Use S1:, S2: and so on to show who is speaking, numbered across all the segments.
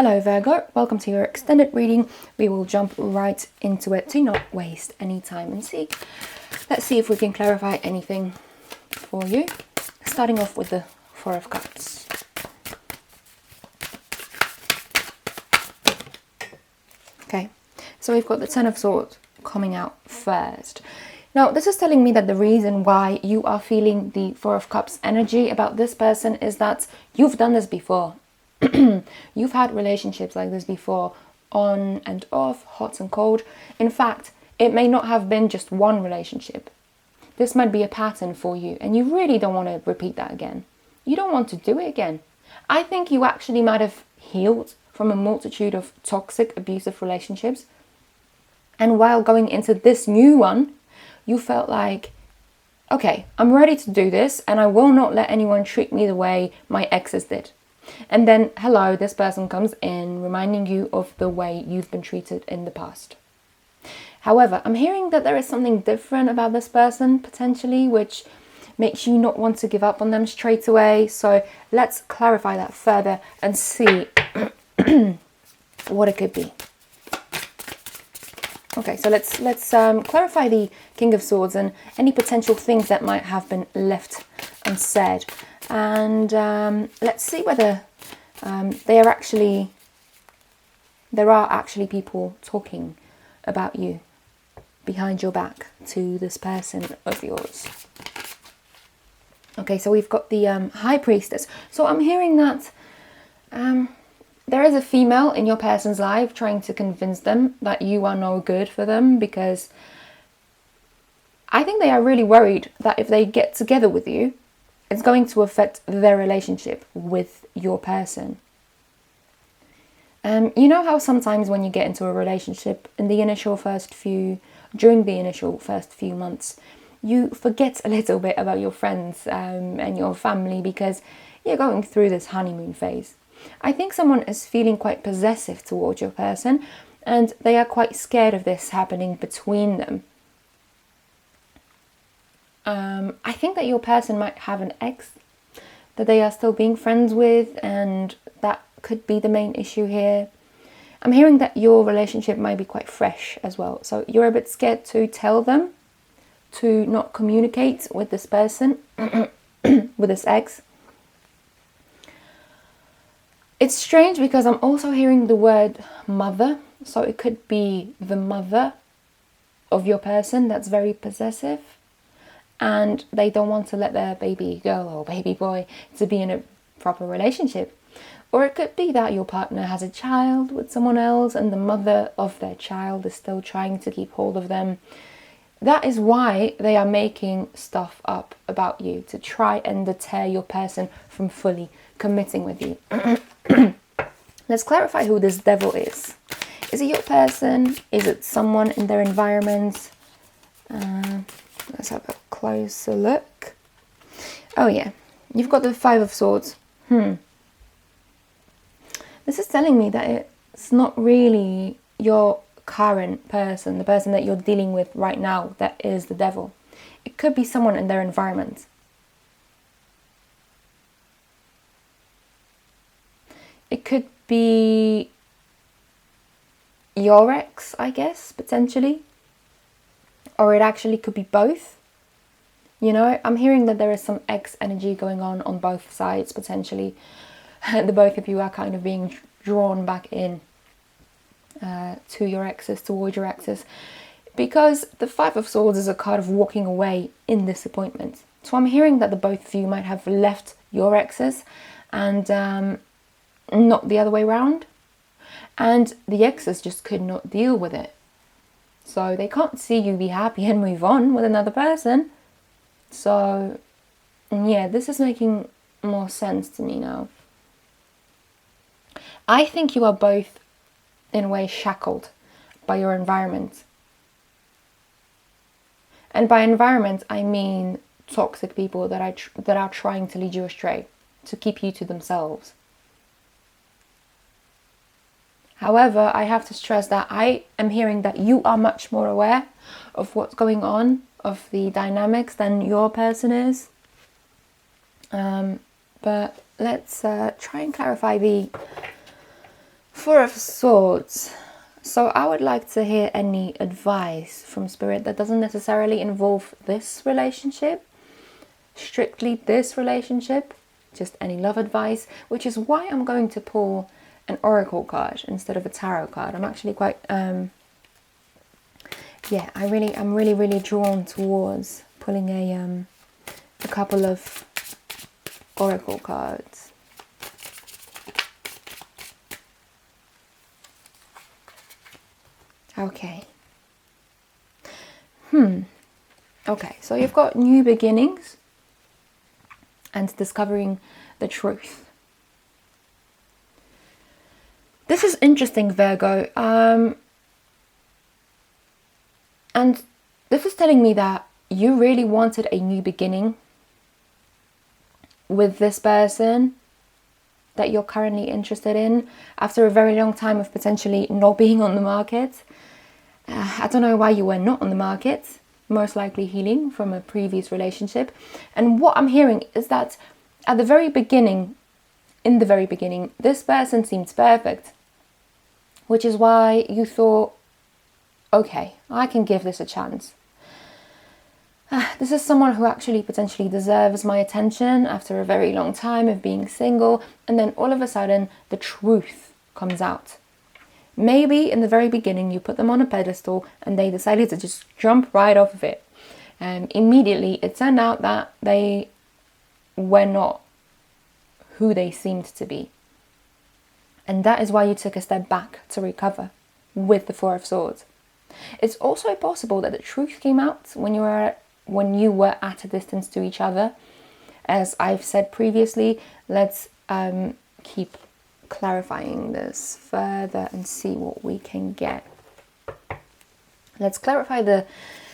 S1: Hello Virgo, welcome to your extended reading. We will jump right into it to not waste any time and see. Let's see if we can clarify anything for you. Starting off with the Four of Cups. Okay, so we've got the Ten of Swords coming out first. Now, this is telling me that the reason why you are feeling the Four of Cups energy about this person is that you've done this before. You've had relationships like this before, on and off, hot and cold. In fact, it may not have been just one relationship. This might be a pattern for you, and you really don't want to repeat that again. You don't want to do it again. I think you actually might have healed from a multitude of toxic, abusive relationships. And while going into this new one, you felt like, okay, I'm ready to do this, and I will not let anyone treat me the way my exes did. And then, hello, this person comes in, reminding you of the way you've been treated in the past. However, I'm hearing that there is something different about this person, potentially, which makes you not want to give up on them straight away. So let's clarify that further and see what it could be. Okay, so let's clarify the King of Swords and any potential things that might have been left unsaid. And let's see whether there are actually people talking about you behind your back to this person of yours. Okay, so we've got the High Priestess. So I'm hearing that there is a female in your person's life trying to convince them that you are no good for them, because I think they are really worried that if they get together with you, it's going to affect their relationship with your person. You know how sometimes when you get into a relationship, during the initial first few months, you forget a little bit about your friends and your family because you're going through this honeymoon phase. I think someone is feeling quite possessive towards your person, and they are quite scared of this happening between them. I think that your person might have an ex that they are still being friends with, and that could be the main issue here. I'm hearing that your relationship might be quite fresh as well, so you're a bit scared to tell them to not communicate with this person, with this ex. It's strange because I'm also hearing the word mother, so it could be the mother of your person that's very possessive, and they don't want to let their baby girl or baby boy to be in a proper relationship. Or it could be that your partner has a child with someone else and the mother of their child is still trying to keep hold of them. That is why they are making stuff up about you, to try and deter your person from fully committing with you. Let's clarify who this devil is. Is it your person? Is it someone in their environment? Let's have a closer look. Oh yeah, you've got the Five of Swords. This is telling me that it's not really your current person, the person that you're dealing with right now, that is the devil. It could be someone in their environment. It could be your ex, I guess, potentially. Or it actually could be both. You know, I'm hearing that there is some ex energy going on both sides, potentially. The both of you are kind of being drawn back in to your exes, towards your exes. Because the Five of Swords is a card of walking away in disappointment. So I'm hearing that the both of you might have left your exes and not the other way around. And the exes just could not deal with it. So they can't see you be happy and move on with another person. So, yeah, this is making more sense to me now. I think you are both, in a way, shackled by your environment. And by environment, I mean toxic people that are trying to lead you astray, to keep you to themselves. However, I have to stress that I am hearing that you are much more aware of what's going on, of the dynamics, than your person is. But let's try and clarify the Four of Swords. So I would like to hear any advice from Spirit that doesn't necessarily involve this relationship, strictly this relationship, just any love advice, which is why I'm going to pull an oracle card instead of a tarot card. I'm actually quite, I'm really drawn towards pulling a couple of oracle cards. Okay. Okay, so you've got new beginnings and discovering the truth. This is interesting, Virgo. And this is telling me that you really wanted a new beginning with this person that you're currently interested in after a very long time of potentially not being on the market. I don't know why you were not on the market, most likely healing from a previous relationship. And what I'm hearing is that at the very beginning, in the very beginning, this person seemed perfect, which is why you thought, okay, I can give this a chance. This is someone who actually potentially deserves my attention after a very long time of being single, and then all of a sudden the truth comes out. Maybe in the very beginning you put them on a pedestal and they decided to just jump right off of it. Immediately it turned out that they were not who they seemed to be. And that is why you took a step back to recover with the Four of Swords. It's also possible that the truth came out when you were at a distance to each other. As I've said previously, let's keep clarifying this further and see what we can get. Let's clarify the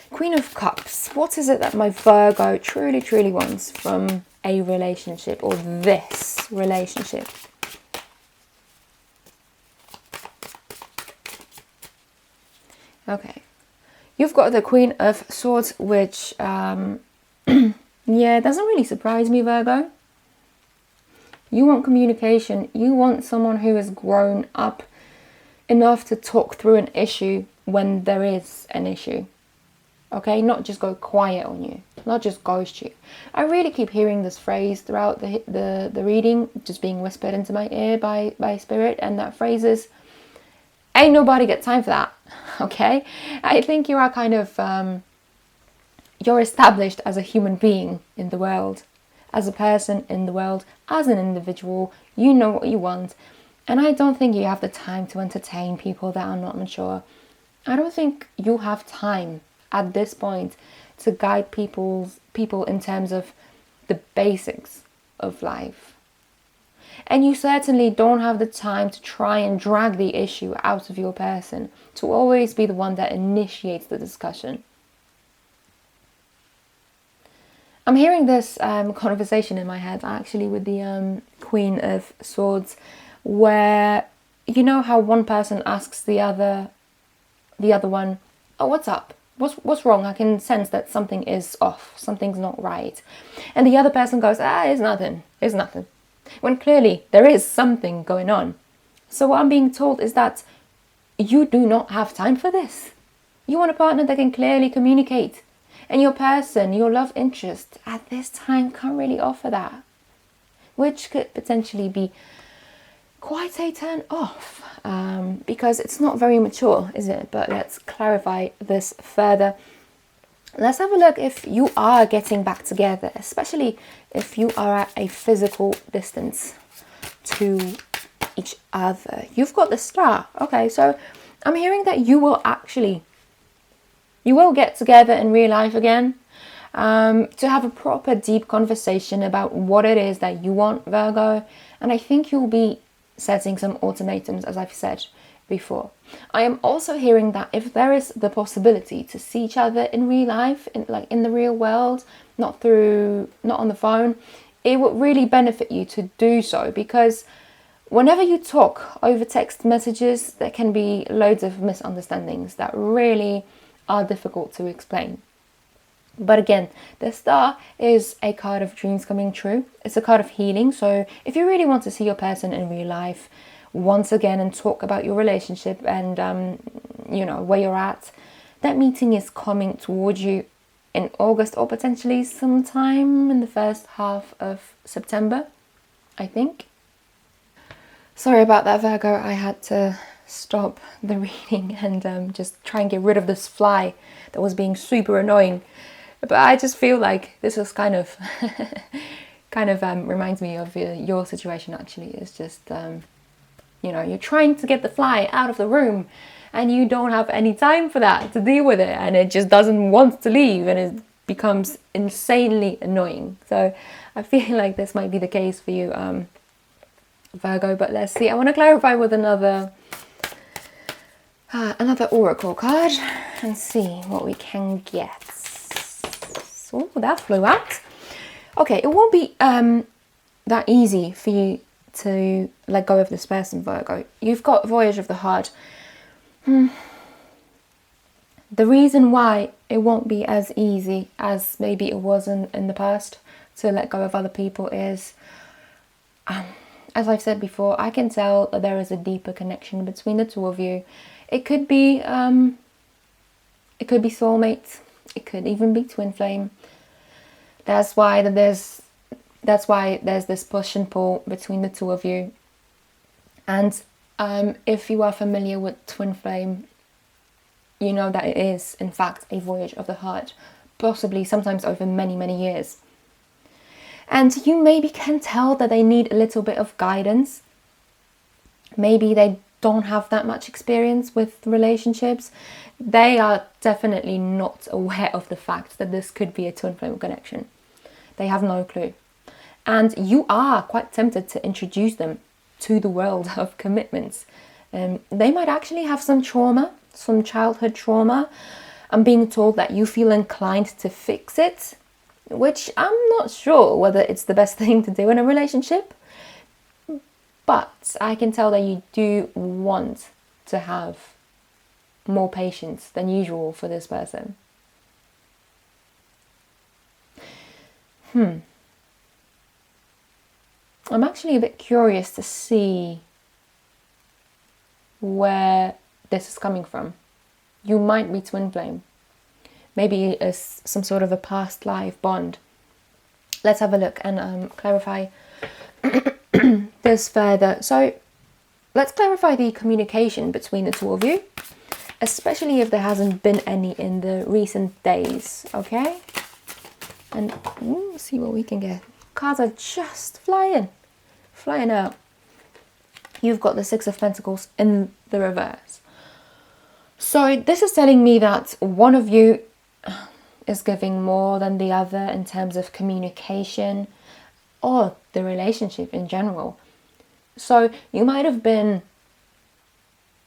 S1: Queen of Cups. What is it that my Virgo truly wants from a relationship, or this relationship? Okay, you've got the Queen of Swords, which yeah, it doesn't really surprise me, Virgo. You want communication. You want someone who has grown up enough to talk through an issue when there is an issue. Okay, not just go quiet on you, not just ghost you. I really keep hearing this phrase throughout the reading, just being whispered into my ear by Spirit, and that phrase is, ain't nobody got time for that. Okay, I think you are kind of you're established as a human being in the world, as a person in the world, as an individual. You know what you want, and I don't think you have the time to entertain people that are not mature. I don't think you have time at this point to guide people in terms of the basics of life. And you certainly don't have the time to try and drag the issue out of your person, to always be the one that initiates the discussion. I'm hearing this conversation in my head actually with the Queen of Swords, where you know how one person asks the other one, oh, what's up? What's wrong? I can sense that something is off, something's not right. And the other person goes, it's nothing. When clearly there is something going on. So what I'm being told is that you do not have time for this. You want a partner that can clearly communicate. And your person, your love interest, at this time can't really offer that. Which could potentially be quite a turn off. Because it's not very mature, is it? But let's clarify this further. Let's have a look if you are getting back together, especially if you are at a physical distance to each other. You've got the Star. Okay, so I'm hearing that you will get together in real life again, to have a proper deep conversation about what it is that you want, Virgo. And I think you'll be setting some ultimatums, as I've said before. I am also hearing that if there is the possibility to see each other in real life, in the real world, not on the phone, it would really benefit you to do so, because whenever you talk over text messages, there can be loads of misunderstandings that really are difficult to explain. But again, the Star is a card of dreams coming true. It's a card of healing. So if you really want to see your person in real life, once again and talk about your relationship and, where you're at. That meeting is coming towards you in August or potentially sometime in the first half of September, I think. Sorry about that, Virgo. I had to stop the reading and just try and get rid of this fly that was being super annoying. But I just feel like this is kind of reminds me of your situation. Actually, it's just you're trying to get the fly out of the room and you don't have any time for that, to deal with it, and it just doesn't want to leave and it becomes insanely annoying. So I feel like this might be the case for you, Virgo, but let's see. I want to clarify with another oracle card and see what we can get. So that flew out. Okay, it won't be that easy for you to let go of this person, Virgo. You've got Voyage of the Heart. The reason why it won't be as easy as maybe it was in the past to let go of other people is, as I've said before, I can tell that there is a deeper connection between the two of you. It could be soulmates. It could even be twin flame. That's why there's this push and pull between the two of you. And if you are familiar with twin flame, you know that it is, in fact, a voyage of the heart, possibly sometimes over many, many years. And you maybe can tell that they need a little bit of guidance. Maybe they don't have that much experience with relationships. They are definitely not aware of the fact that this could be a twin flame connection. They have no clue. And you are quite tempted to introduce them to the world of commitments. They might actually have some trauma, some childhood trauma. I'm being told that you feel inclined to fix it, which I'm not sure whether it's the best thing to do in a relationship. But I can tell that you do want to have more patience than usual for this person. I'm actually a bit curious to see where this is coming from. You might be twin flame. Maybe it's some sort of a past life bond. Let's have a look and clarify this further. So let's clarify the communication between the two of you, especially if there hasn't been any in the recent days, okay? And see what we can get. Cards are just flying out. You've got the Six of Pentacles in the reverse. So this is telling me that one of you is giving more than the other in terms of communication or the relationship in general. So you might have been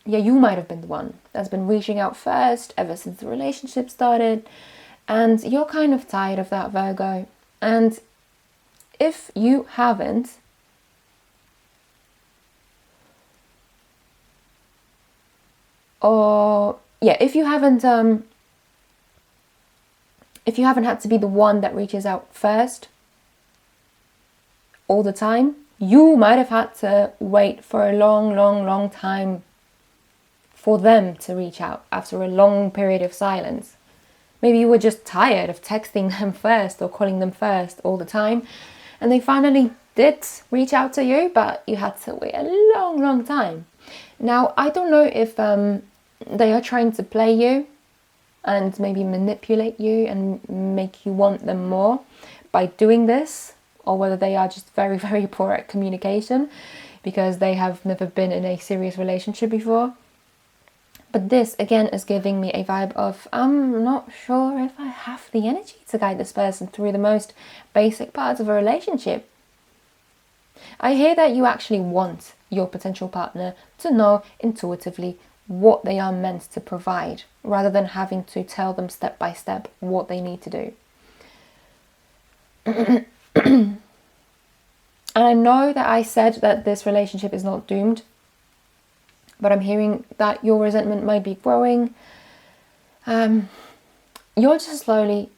S1: the one that's been reaching out first ever since the relationship started, and you're kind of tired of that, Virgo. And if you haven't, if you haven't had to be the one that reaches out first all the time, you might have had to wait for a long time for them to reach out after a long period of silence. Maybe you were just tired of texting them first or calling them first all the time, and they finally did reach out to you, but you had to wait a long time. Now, I don't know if they are trying to play you and maybe manipulate you and make you want them more by doing this, or whether they are just very poor at communication because they have never been in a serious relationship before. But this, again, is giving me a vibe of, I'm not sure if I have the energy to guide this person through the most basic parts of a relationship. I hear that you actually want your potential partner to know intuitively what they are meant to provide, rather than having to tell them step by step what they need to do. And I know that I said that this relationship is not doomed, but I'm hearing that your resentment might be growing. You're just slowly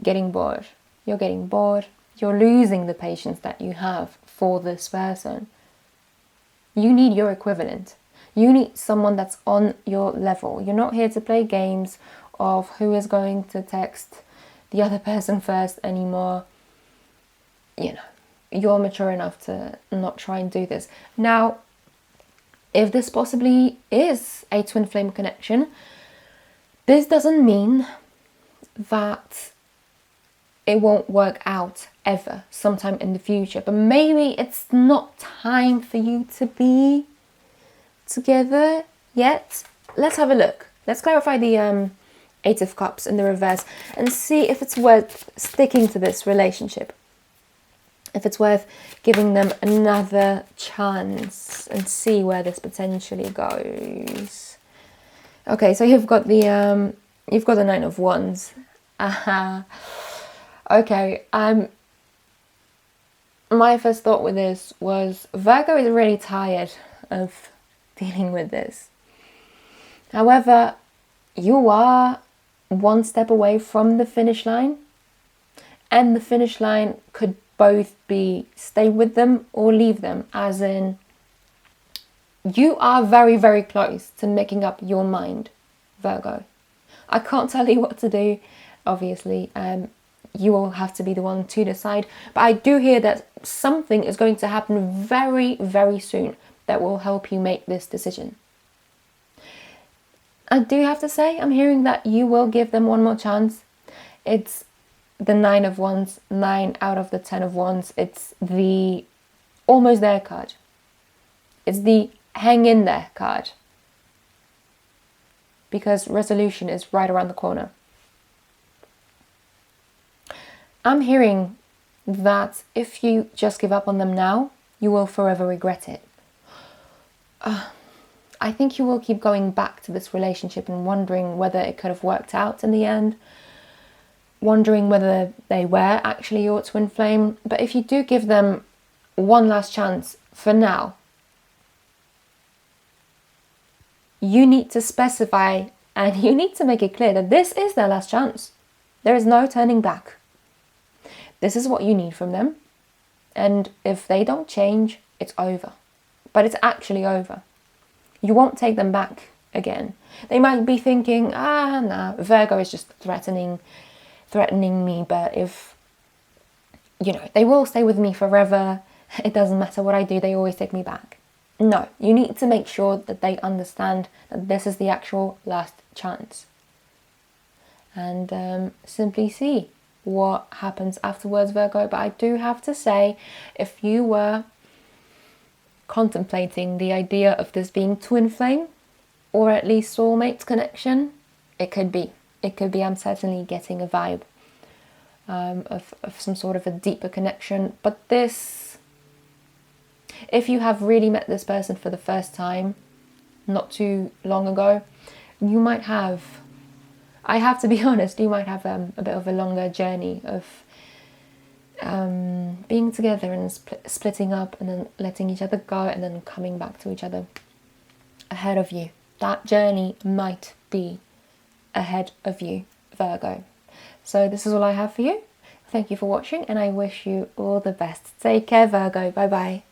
S1: getting bored. You're getting bored. You're losing the patience that you have for this person. You need your equivalent. You need someone that's on your level. You're not here to play games of who is going to text the other person first anymore. You know, you're mature enough to not try and do this. Now, if this possibly is a twin flame connection, this doesn't mean that it won't work out ever, sometime in the future. But maybe it's not time for you to be together yet. Let's have a look. Let's clarify the Eight of Cups in the reverse and see if it's worth sticking to this relationship. If it's worth giving them another chance and see where this potentially goes. Okay, so you've got the Nine of Wands. Okay, my first thought with this was Virgo is really tired of dealing with this. However, you are one step away from the finish line, and the finish line could both be stay with them or leave them, as in you are very, very close to making up your mind, Virgo. I can't tell you what to do, obviously. You will have to be the one to decide. But I do hear that something is going to happen very, very soon that will help you make this decision. I do have to say, I'm hearing that you will give them one more chance. It's the Nine of Wands, 9 out of the 10 of Wands. It's the almost there card. It's the hang in there card. Because resolution is right around the corner. I'm hearing that if you just give up on them now, you will forever regret it. I think you will keep going back to this relationship and wondering whether it could have worked out in the end. Wondering whether they were actually your twin flame. But if you do give them one last chance for now, you need to specify and you need to make it clear that this is their last chance. There is no turning back. This is what you need from them. And if they don't change, it's over. But it's actually over. You won't take them back again. They might be thinking, nah, Virgo is just threatening me. But if, they will stay with me forever. It doesn't matter what I do. They always take me back. No, you need to make sure that they understand that this is the actual last chance. And simply see what happens afterwards, Virgo. But I do have to say, if you were contemplating the idea of this being twin flame, or at least soulmate connection, it could be. I'm certainly getting a vibe of some sort of a deeper connection. But this, if you have really met this person for the first time, not too long ago, you might have, I have to be honest, you might have a bit of a longer journey of being together and splitting up and then letting each other go and then coming back to each other ahead of you. That journey might be ahead of you, Virgo. So this is all I have for you. Thank you for watching and I wish you all the best. Take care, Virgo. Bye bye.